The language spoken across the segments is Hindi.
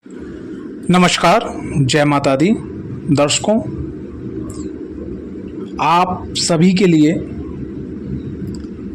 नमस्कार, जय माता दी। दर्शकों, आप सभी के लिए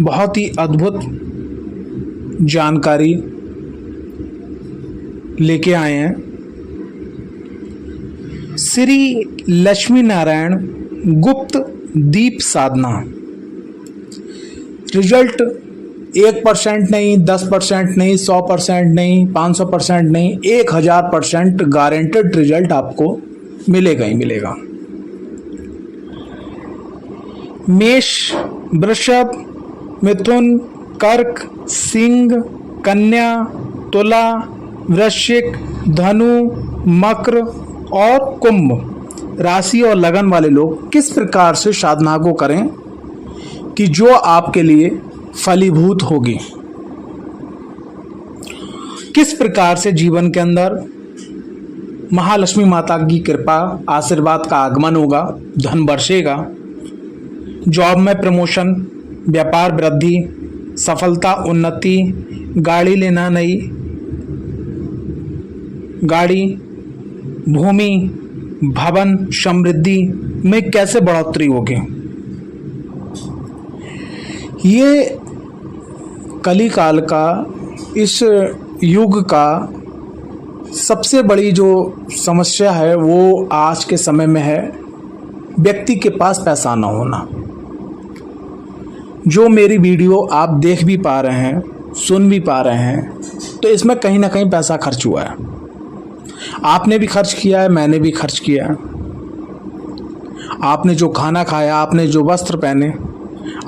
बहुत ही अद्भुत जानकारी लेके आए हैं। श्री लक्ष्मी नारायण गुप्त दीप साधना। रिजल्ट 1% नहीं, 10% नहीं, 100% नहीं, 500% नहीं, 1000% गारंटेड रिजल्ट आपको मिलेगा ही मिलेगा। मेष, वृषभ, मिथुन, कर्क, सिंह, कन्या, तुला, वृश्चिक, धनु, मकर और कुंभ राशि और लगन वाले लोग किस प्रकार से साधना को करें कि जो आपके लिए फलीभूत होगी। किस प्रकार से जीवन के अंदर महालक्ष्मी माता की कृपा आशीर्वाद का आगमन होगा, धन बरसेगा, जॉब में प्रमोशन, व्यापार वृद्धि, सफलता, उन्नति, गाड़ी लेना, नई गाड़ी, भूमि, भवन, समृद्धि में कैसे बढ़ोतरी होगी। ये कलिकाल का, इस युग का सबसे बड़ी जो समस्या है वो आज के समय में है व्यक्ति के पास पैसा ना होना। जो मेरी वीडियो आप देख भी पा रहे हैं, सुन भी पा रहे हैं, तो इसमें कहीं ना कहीं पैसा खर्च हुआ है। आपने भी खर्च किया है, मैंने भी खर्च किया है। आपने जो खाना खाया, आपने जो वस्त्र पहने,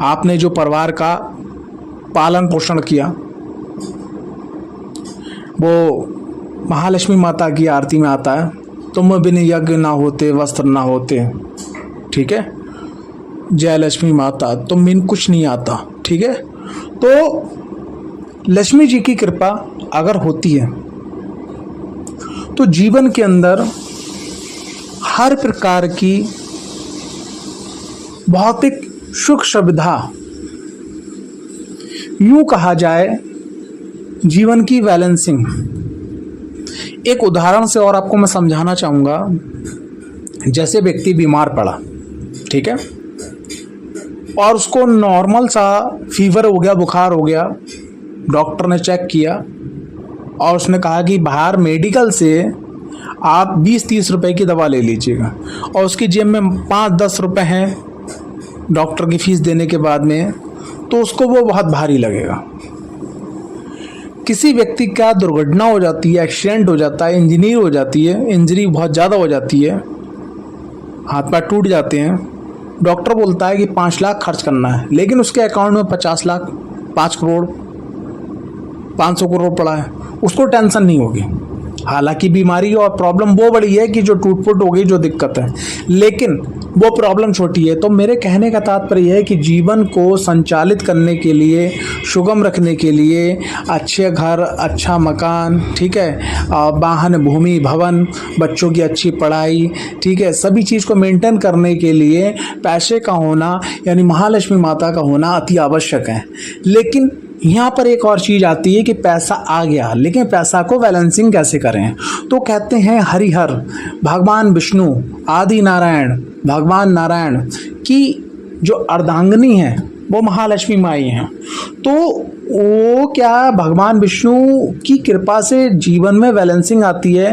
आपने जो परिवार का पालन पोषण किया, वो महालक्ष्मी माता की आरती में आता है, तुम बिन यज्ञ ना होते, वस्त्र ना होते। ठीक है, जय लक्ष्मी माता, तुम बिन कुछ नहीं आता। ठीक है, तो लक्ष्मी जी की कृपा अगर होती है तो जीवन के अंदर हर प्रकार की भौतिक सुख सुविधा, यूं कहा जाए जीवन की बैलेंसिंग। एक उदाहरण से और आपको मैं समझाना चाहूँगा। जैसे व्यक्ति बीमार पड़ा, ठीक है, और उसको नॉर्मल सा फीवर हो गया, बुखार हो गया, डॉक्टर ने चेक किया और उसने कहा कि बाहर मेडिकल से आप 20-30 रुपए की दवा ले लीजिएगा, और उसकी जेब में 5-10 रुपए हैं डॉक्टर की फीस देने के बाद में, तो उसको वो बहुत भारी लगेगा। किसी व्यक्ति का दुर्घटना हो जाती है, एक्सीडेंट हो जाता है, इंजीनियर हो जाती है, इंजरी बहुत ज़्यादा हो जाती है, हाथ पैर टूट जाते हैं, डॉक्टर बोलता है कि 5 लाख खर्च करना है, लेकिन उसके अकाउंट में 50 लाख, 5 करोड़, 500 करोड़ पड़ा है, उसको टेंशन नहीं होगी। हालांकि बीमारी और प्रॉब्लम वो बड़ी है कि जो टूट फूट हो गई, जो दिक्कत है, लेकिन वो प्रॉब्लम छोटी है। तो मेरे कहने का तात्पर्य है कि जीवन को संचालित करने के लिए, सुगम रखने के लिए, अच्छे घर, अच्छा मकान, ठीक है, वाहन, भूमि, भवन, बच्चों की अच्छी पढ़ाई, ठीक है, सभी चीज़ को मेंटेन करने के लिए पैसे का होना यानी महालक्ष्मी माता का होना अति आवश्यक है। लेकिन यहाँ पर एक और चीज़ आती है कि पैसा आ गया, लेकिन पैसा को बैलेंसिंग कैसे करें। तो कहते हैं हरिहर, भगवान विष्णु, आदि नारायण, भगवान नारायण की जो अर्धांगिनी है वो महालक्ष्मी माई हैं। तो वो क्या, भगवान विष्णु की कृपा से जीवन में बैलेंसिंग आती है,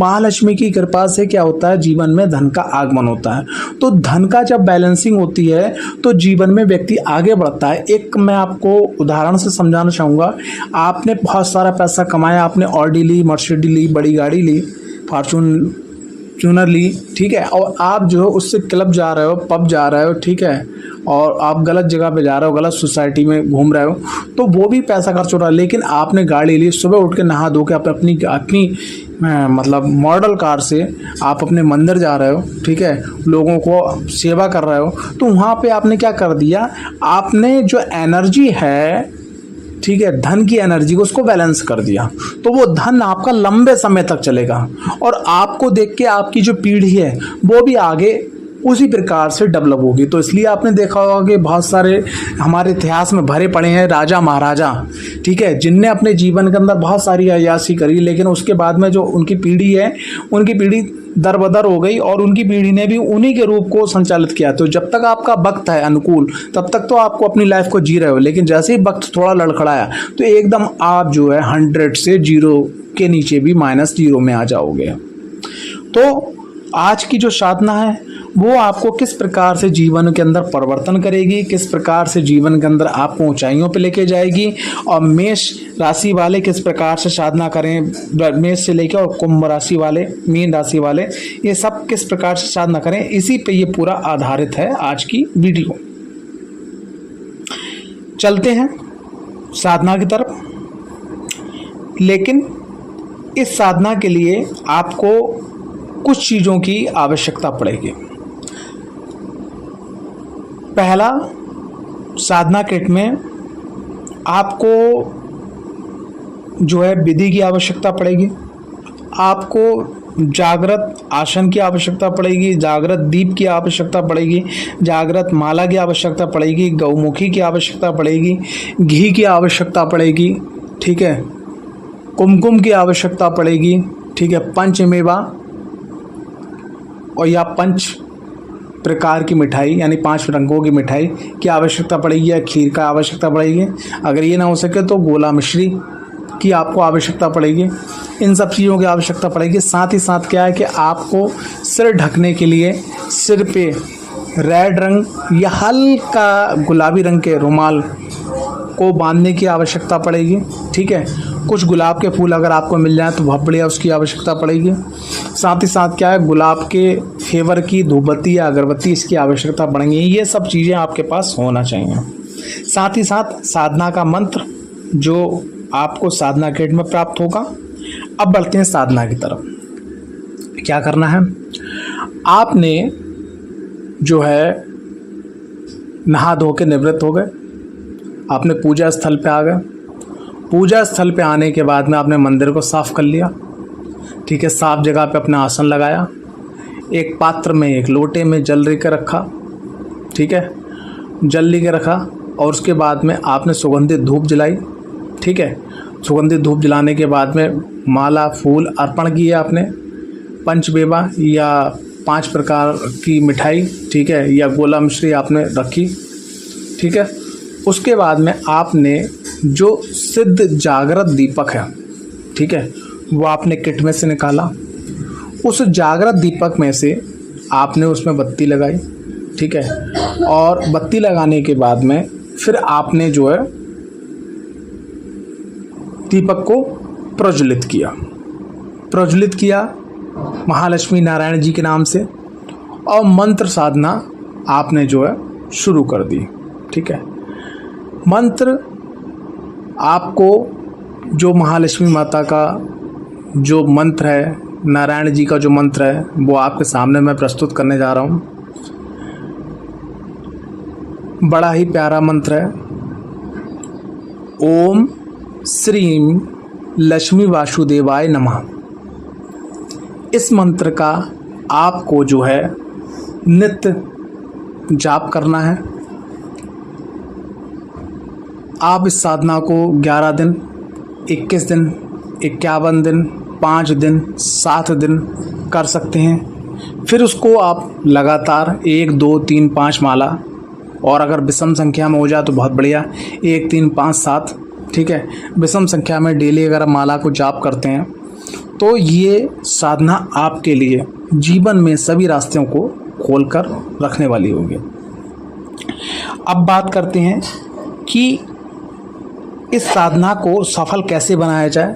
महालक्ष्मी की कृपा से क्या होता है, जीवन में धन का आगमन होता है। तो धन का जब बैलेंसिंग होती है तो जीवन में व्यक्ति आगे बढ़ता है। एक मैं आपको उदाहरण से समझाना चाहूँगा। आपने बहुत सारा पैसा कमाया, आपने ऑडी ली, मर्सिडीज ली, बड़ी गाड़ी ली, फॉर्च्यूनर ली, ठीक है, और आप जो उससे क्लब जा रहे हो, पब जा रहे हो, ठीक है, और आप गलत जगह पे जा रहे हो, गलत सोसाइटी में घूम रहे हो, तो वो भी पैसा खर्च हो रहा है। लेकिन आपने गाड़ी ली, सुबह उठ के नहा धो के अपनी मतलब मॉडल कार से आप अपने मंदिर जा रहे हो, ठीक है, लोगों को सेवा कर रहे हो, तो वहाँ पे आपने क्या कर दिया, आपने जो एनर्जी है, ठीक है, धन की एनर्जी को उसको बैलेंस कर दिया। तो वो धन आपका लंबे समय तक चलेगा और आपको देख के आपकी जो पीढ़ी है वो भी आगे उसी प्रकार से डेवलप होगी। तो इसलिए आपने देखा होगा कि बहुत सारे हमारे इतिहास में भरे पड़े हैं राजा महाराजा, ठीक है, जिनने अपने जीवन के अंदर बहुत सारी अय्याशी करी, लेकिन उसके बाद में जो उनकी पीढ़ी है, उनकी पीढ़ी दर बदर हो गई और उनकी पीढ़ी ने भी उन्हीं के रूप को संचालित किया। तो जब तक आपका वक्त है अनुकूल, तब तक तो आपको अपनी लाइफ को जी रहे हो, लेकिन जैसे ही वक्त थोड़ा लड़खड़ाया तो एकदम आप जो है 100 से 0 के नीचे भी -0 में आ जाओगे। तो आज की जो साधना है वो आपको किस प्रकार से जीवन के अंदर परिवर्तन करेगी, किस प्रकार से जीवन के अंदर आपको ऊंचाइयों पे लेके जाएगी, और मेष राशि वाले किस प्रकार से साधना करें, मेष से लेकर और कुंभ राशि वाले, मीन राशि वाले, ये सब किस प्रकार से साधना करें, इसी पे ये पूरा आधारित है आज की वीडियो। चलते हैं साधना की तरफ। लेकिन इस साधना के लिए आपको कुछ चीज़ों की आवश्यकता पड़ेगी। पहला, साधना किट में आपको जो है विधि की आवश्यकता पड़ेगी, आपको जागृत आसन की आवश्यकता पड़ेगी, जागृत दीप की आवश्यकता पड़ेगी, जागृत माला की आवश्यकता पड़ेगी, गौमुखी की आवश्यकता पड़ेगी, घी की आवश्यकता पड़ेगी, ठीक है, कुमकुम की आवश्यकता पड़ेगी, ठीक है, पंचमेवा और या 5 प्रकार की मिठाई यानी 5 रंगों की मिठाई की आवश्यकता पड़ेगी, या खीर का आवश्यकता पड़ेगी। अगर ये ना हो सके तो गोला मिश्री की आपको आवश्यकता पड़ेगी। इन सब चीज़ों की आवश्यकता पड़ेगी। साथ ही साथ क्या है कि आपको सिर ढकने के लिए सिर पे रेड रंग या हल्का गुलाबी रंग के रुमाल को बांधने की आवश्यकता पड़ेगी, ठीक है। कुछ गुलाब के फूल अगर आपको मिल जाए तो बहुत बढ़िया, उसकी आवश्यकता पड़ेगी। साथ ही साथ क्या है, गुलाब के फेवर की धूपबत्ती या अगरबत्ती, इसकी आवश्यकता पड़ेगी। ये सब चीज़ें आपके पास होना चाहिए। साथ ही साथ साधना का मंत्र जो आपको साधना किट में प्राप्त होगा। अब बढ़ते हैं साधना की तरफ। क्या करना है, आपने जो है नहा धो के निवृत्त हो गए, आपने पूजा स्थल पे आ गए। पूजा स्थल पे आने के बाद में आपने मंदिर को साफ कर लिया, ठीक है, साफ जगह पे अपना आसन लगाया, एक पात्र में, एक लोटे में जल लेकर रखा, ठीक है, जल लेकर रखा, और उसके बाद में आपने सुगंधित धूप जलाई, ठीक है। सुगंधित धूप जलाने के बाद में माला फूल अर्पण किए आपने, पंचमेवा या 5 प्रकार की मिठाई, ठीक है, या गोला मिश्री आपने रखी, ठीक है। उसके बाद में आपने जो सिद्ध जागृत दीपक है, ठीक है, वो आपने किट में से निकाला। उस जागृत दीपक में से आपने उसमें बत्ती लगाई, ठीक है, और बत्ती लगाने के बाद में फिर आपने जो है दीपक को प्रज्वलित किया महालक्ष्मी नारायण जी के नाम से, और मंत्र साधना आपने जो है शुरू कर दी, ठीक है। मंत्र आपको जो महालक्ष्मी माता का जो मंत्र है, नारायण जी का जो मंत्र है, वो आपके सामने मैं प्रस्तुत करने जा रहा हूँ। बड़ा ही प्यारा मंत्र है। ओम श्रीम लक्ष्मी वासुदेवाय नमः। इस मंत्र का आपको जो है नित्य जाप करना है। आप इस साधना को 11 दिन, 21 दिन, 51 दिन, 5 दिन, 7 दिन कर सकते हैं। फिर उसको आप लगातार 1, 2, 3, 5 माला, और अगर विषम संख्या में हो जाए तो बहुत बढ़िया, 1, 3, 5, 7, ठीक है। विषम संख्या में डेली अगर माला को जाप करते हैं तो ये साधना आपके लिए जीवन में सभी रास्तों को खोलकर रखने वाली होगी। अब बात करते हैं कि इस साधना को सफल कैसे बनाया जाए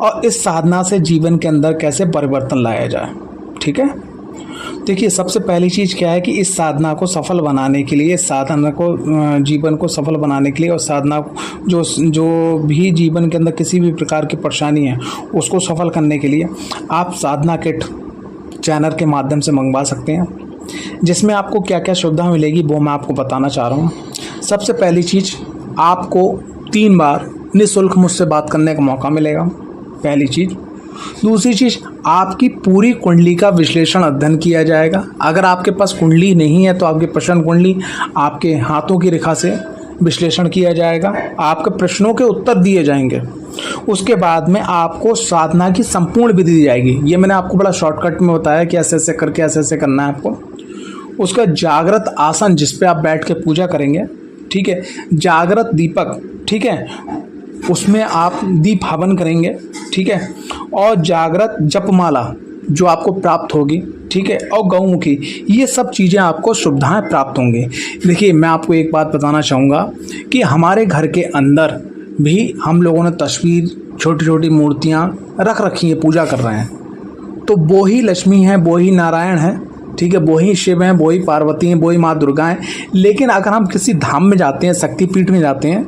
और इस साधना से जीवन के अंदर कैसे परिवर्तन लाया जाए, ठीक है। देखिए, सबसे पहली चीज़ क्या है कि इस साधना को सफल बनाने के लिए, इस साधना को जीवन को सफल बनाने के लिए, और साधना जो भी जीवन के अंदर किसी भी प्रकार की परेशानी है उसको सफल करने के लिए आप साधना किट चैनल के माध्यम से मंगवा सकते हैं, जिसमें आपको क्या क्या सुविधा मिलेगी वो मैं आपको बताना चाह रहा हूँ। सबसे पहली चीज़, आपको 3 बार निःशुल्क मुझसे बात करने का मौका मिलेगा, पहली चीज़। दूसरी चीज़, आपकी पूरी कुंडली का विश्लेषण अध्ययन किया जाएगा। अगर आपके पास कुंडली नहीं है तो आपकी प्रश्न कुंडली आपके हाथों की रेखा से विश्लेषण किया जाएगा, आपके प्रश्नों के उत्तर दिए जाएंगे। उसके बाद में आपको साधना की संपूर्ण विधि दी जाएगी। ये मैंने आपको बड़ा शॉर्टकट में बताया कि ऐसे ऐसे करके ऐसे ऐसे करना है आपको। उसका जागृत आसन जिस पे आप बैठ के पूजा करेंगे, ठीक है, जागृत दीपक, ठीक है, उसमें आप दीप हवन करेंगे, ठीक है, और जागृत जपमाला जो आपको प्राप्त होगी, ठीक है, और गौमुखी, ये सब चीज़ें आपको सुविधाएं प्राप्त होंगी। देखिए, मैं आपको एक बात बताना चाहूँगा कि हमारे घर के अंदर भी हम लोगों ने तस्वीर, छोटी छोटी मूर्तियाँ रख रखी हैं, पूजा कर रहे हैं, तो वो ही लक्ष्मी हैं, वो ही नारायण हैं, ठीक है, वो ही शिव हैं, वो ही पार्वती हैं, वो ही माँ दुर्गा हैं। लेकिन अगर हम किसी धाम में जाते हैं, शक्तिपीठ में जाते हैं,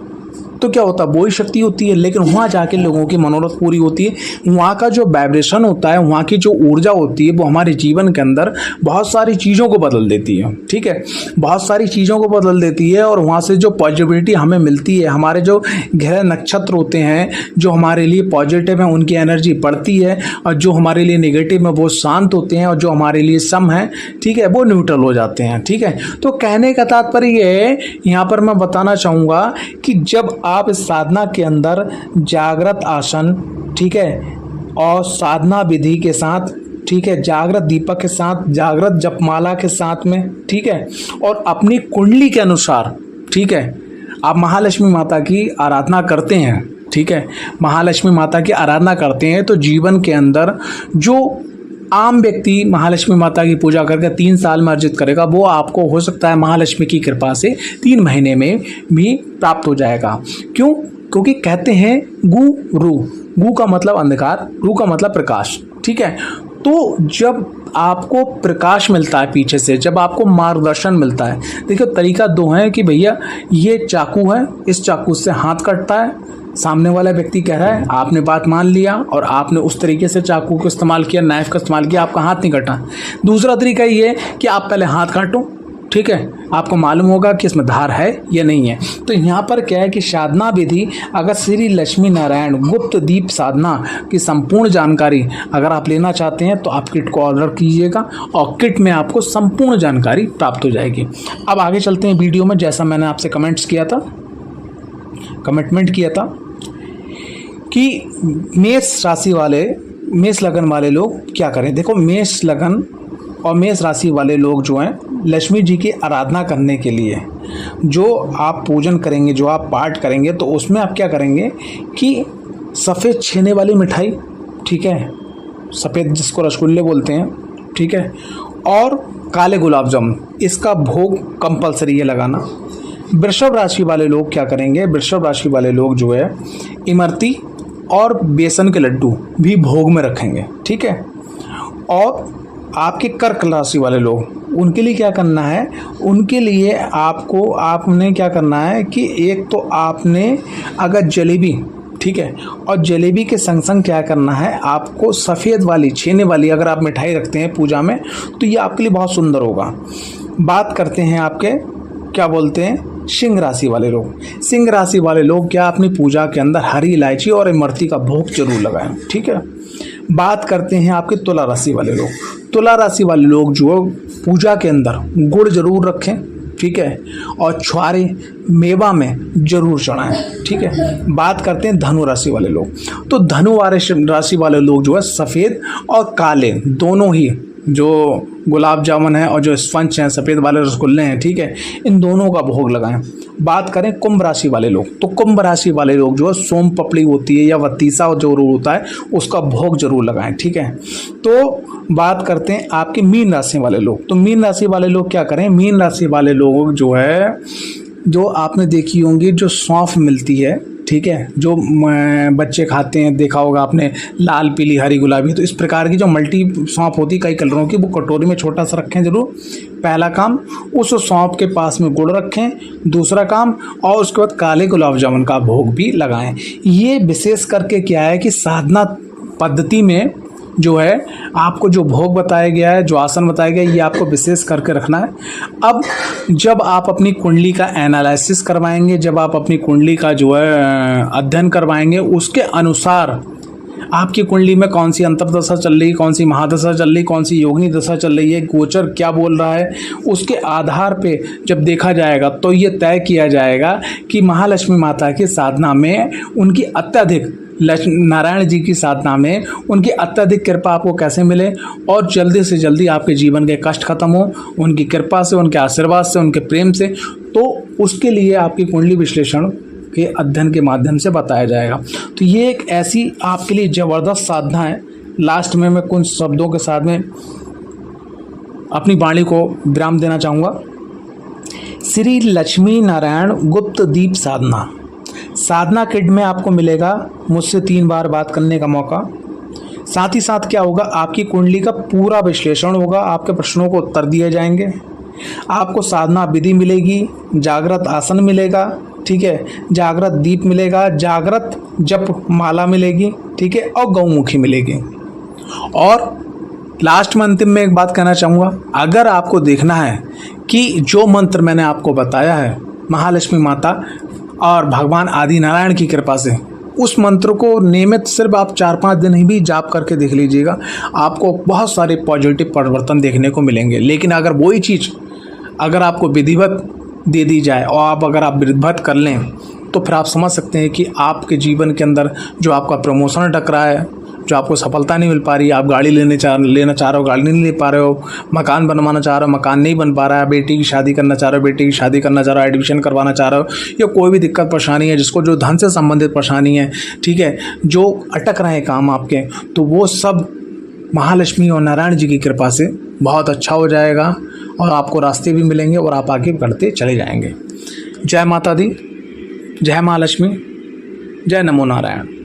तो क्या होता है, वो ही शक्ति होती है, लेकिन वहाँ जाके लोगों की मनोरथ पूरी होती है। वहाँ का जो वाइब्रेशन होता है, वहाँ की जो ऊर्जा होती है, वो हमारे जीवन के अंदर बहुत सारी चीज़ों को बदल देती है, ठीक है, बहुत सारी चीज़ों को बदल देती है। और वहाँ से जो पॉजिटिविटी हमें मिलती है, हमारे जो ग्रह नक्षत्र होते हैं जो हमारे लिए पॉजिटिव हैं, उनकी एनर्जी बढ़ती है, और जो हमारे लिए नेगेटिव है वो शांत होते हैं, और जो हमारे लिए सम है, ठीक है, वो न्यूट्रल हो जाते हैं, ठीक है। तो कहने का तात्पर्य ये है, यहाँ पर मैं बताना चाहूँगा कि जब आप इस साधना के अंदर जागृत आसन, ठीक है, और साधना विधि के साथ, ठीक है, जागृत दीपक के साथ, जागृत जपमाला के साथ में, ठीक है, और अपनी कुंडली के अनुसार, ठीक है, आप महालक्ष्मी माता की आराधना करते हैं, ठीक है, महालक्ष्मी माता की आराधना करते हैं, तो जीवन के अंदर जो आम व्यक्ति महालक्ष्मी माता की पूजा करके 3 साल में अर्जित करेगा, वो आपको हो सकता है महालक्ष्मी की कृपा से 3 महीने में भी प्राप्त हो जाएगा। क्यों? क्योंकि कहते हैं गु का मतलब अंधकार, रू का मतलब प्रकाश, ठीक है। तो जब आपको प्रकाश मिलता है पीछे से, जब आपको मार्गदर्शन मिलता है, देखो तरीका 2 है कि भैया ये चाकू है, इस चाकू से हाथ कटता है, सामने वाला व्यक्ति कह रहा है, आपने बात मान लिया और आपने उस तरीके से चाकू को इस्तेमाल किया, नाइफ का इस्तेमाल किया, आपका हाथ नहीं कटा। दूसरा तरीका ये कि आप पहले हाथ काटो, ठीक है, आपको मालूम होगा कि इसमें धार है या नहीं है। तो यहाँ पर क्या है कि साधना विधि, अगर श्री लक्ष्मी नारायण गुप्त दीप साधना की संपूर्ण जानकारी अगर आप लेना चाहते हैं तो आप किट को ऑर्डर कीजिएगा, और किट में आपको संपूर्ण जानकारी प्राप्त हो जाएगी। अब आगे चलते हैं वीडियो में। जैसा मैंने आपसे कमेंट किया था कि मेष राशि वाले, मेष लगन वाले लोग क्या करें। देखो, मेष लगन और मेष राशि वाले लोग जो हैं, लक्ष्मी जी की आराधना करने के लिए जो आप पूजन करेंगे, जो आप पाठ करेंगे, तो उसमें आप क्या करेंगे कि सफ़ेद छेने वाली मिठाई, ठीक है, सफ़ेद जिसको रसगुल्ले बोलते हैं, ठीक है, और काले गुलाब जामुन, इसका भोग कंपलसरी है लगाना। वृषभ राशि वाले लोग क्या करेंगे, वृषभ राशि वाले लोग जो है इमरती और बेसन के लड्डू भी भोग में रखेंगे, ठीक है। और आपके कर्क राशि वाले लोग, उनके लिए क्या करना है, उनके लिए आपने क्या करना है कि एक तो आपने अगर जलेबी, ठीक है, और जलेबी के संग संग क्या करना है, आपको सफ़ेद वाली छेने वाली अगर आप मिठाई रखते हैं पूजा में, तो ये आपके लिए बहुत सुंदर होगा। बात करते हैं आपके क्या बोलते हैं सिंह राशि वाले लोग। सिंह राशि वाले लोग क्या अपनी पूजा के अंदर हरी इलायची और इमरती का भोग जरूर लगाएं, ठीक है। बात करते हैं आपके तुला राशि वाले लोग। तुला राशि वाले लोग जो पूजा के अंदर गुड़ जरूर रखें, ठीक है, और छुआरे मेवा में जरूर चढ़ाएं, ठीक है। बात करते हैं धनु राशि वाले लोग। तो धनु राशि वाले लोग जो है सफ़ेद और काले दोनों ही, जो गुलाब जामुन है और जो स्पंज हैं, सफ़ेद वाले रसगुल्ले हैं, ठीक है, इन दोनों का भोग लगाएं। बात करें कुंभ राशि वाले लोग, तो कुंभ राशि वाले लोग जो है सोम पपड़ी होती है या वतीसा जो होता है, उसका भोग जरूर लगाएं, ठीक है। तो बात करते हैं आपके मीन राशि वाले लोग। तो मीन राशि वाले लोग क्या करें, मीन राशि वाले लोग जो है, जो आपने देखी होंगी जो सौंफ मिलती है, ठीक है, जो बच्चे खाते हैं, देखा होगा आपने, लाल पीली हरी गुलाबी, तो इस प्रकार की जो मल्टी सौंफ होती है कई कलरों की, वो कटोरी में छोटा सा रखें जरूर। पहला काम, उस सौंफ के पास में गुड़ रखें। दूसरा काम, और उसके बाद काले गुलाब जामुन का भोग भी लगाएं। ये विशेष करके क्या है कि साधना पद्धति में जो है आपको जो भोग बताया गया है, जो आसन बताया गया है, ये आपको विशेष करके रखना है। अब जब आप अपनी कुंडली का एनालिसिस करवाएंगे, जब आप अपनी कुंडली का जो है अध्ययन करवाएंगे, उसके अनुसार आपकी कुंडली में कौन सी अंतर्दशा चल रही, कौन सी महादशा चल रही, कौन सी योगिनी दशा चल रही है, गोचर क्या बोल रहा है, उसके आधार पे जब देखा जाएगा तो ये तय किया जाएगा कि महालक्ष्मी माता की साधना में उनकी अत्यधिक, नारायण जी की साधना में उनकी अत्यधिक कृपा आपको कैसे मिले और जल्दी से जल्दी आपके जीवन के कष्ट खत्म हो उनकी कृपा से, उनके आशीर्वाद से, उनके प्रेम से। तो उसके लिए आपकी कुंडली विश्लेषण के अध्ययन के माध्यम से बताया जाएगा। तो ये एक ऐसी आपके लिए ज़बरदस्त साधना है। लास्ट में मैं कुछ शब्दों के साथ में अपनी वाणी को विराम देना चाहूँगा। श्री लक्ष्मी नारायण गुप्त दीप साधना, साधना किट में आपको मिलेगा मुझसे 3 बार बात करने का मौका। साथ ही साथ क्या होगा, आपकी कुंडली का पूरा विश्लेषण होगा, आपके प्रश्नों को उत्तर दिए जाएंगे, आपको साधना विधि मिलेगी, जागृत आसन मिलेगा, ठीक है, जागृत दीप मिलेगा, जागृत जप माला मिलेगी, ठीक है, और गौमुखी मिलेगी। और लास्ट में अंतिम में एक बात कहना चाहूँगा, अगर आपको देखना है कि जो मंत्र मैंने आपको बताया है महालक्ष्मी माता और भगवान आदि नारायण की कृपा से, उस मंत्र को नियमित सिर्फ आप 4-5 दिन ही भी जाप करके देख लीजिएगा, आपको बहुत सारे पॉजिटिव परिवर्तन देखने को मिलेंगे। लेकिन अगर वही चीज़ अगर आपको विधिवत दे दी जाए और अगर आप विधिवत कर लें तो फिर आप समझ सकते हैं कि आपके जीवन के अंदर जो आपका प्रमोशन अटक रहा है, जो आपको सफलता नहीं मिल पा रही है, आप गाड़ी लेना चाह रहे हो, गाड़ी नहीं ले पा रहे हो, मकान बनवाना चाह रहे हो, मकान नहीं बन पा रहा है, बेटी की शादी करना चाह रहे हो, बेटी की शादी करना चाह रहे हो, एडमिशन करवाना चाह रहे हो, या कोई भी दिक्कत परेशानी है जिसको जो धन से संबंधित परेशानी है, ठीक है, जो अटक रहे हैं काम आपके, तो वो सब महालक्ष्मी और नारायण जी की कृपा से बहुत अच्छा हो जाएगा और आपको रास्ते भी मिलेंगे और आप आगे बढ़ते चले जाएंगे। जय माता दी, जय महालक्ष्मी, जय नमो नारायण।